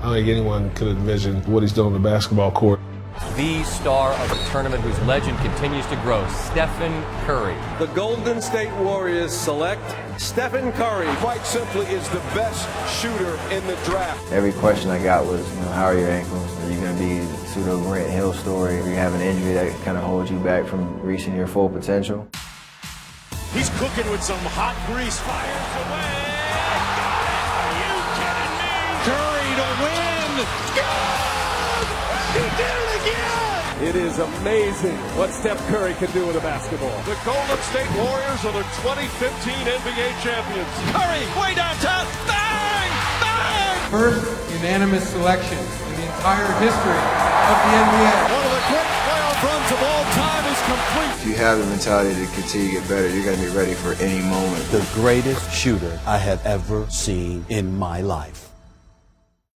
don't think anyone could envision what he's done on the basketball court. The star of a tournament whose legend continues to grow, Stephen Curry. The Golden State Warriors select Stephen Curry. Quite simply is the best shooter in the draft. Every question I got was, how are your ankles? Are you going to be pseudo Grant Hill story? Or you have an injury that kind of holds you back from reaching your full potential? He's cooking with some hot grease. Fires away. Are you kidding me? Curry to win. Good! He did it again! It is amazing what Steph Curry can do with a basketball. The Golden State Warriors are the 2015 NBA champions. Curry, way downtown. Bang! Bang! First unanimous selection in the entire history of the NBA. One of the great playoff runs of all time is complete. If you have the mentality to continue to get better, you're going to be ready for any moment. The greatest shooter I have ever seen in my life.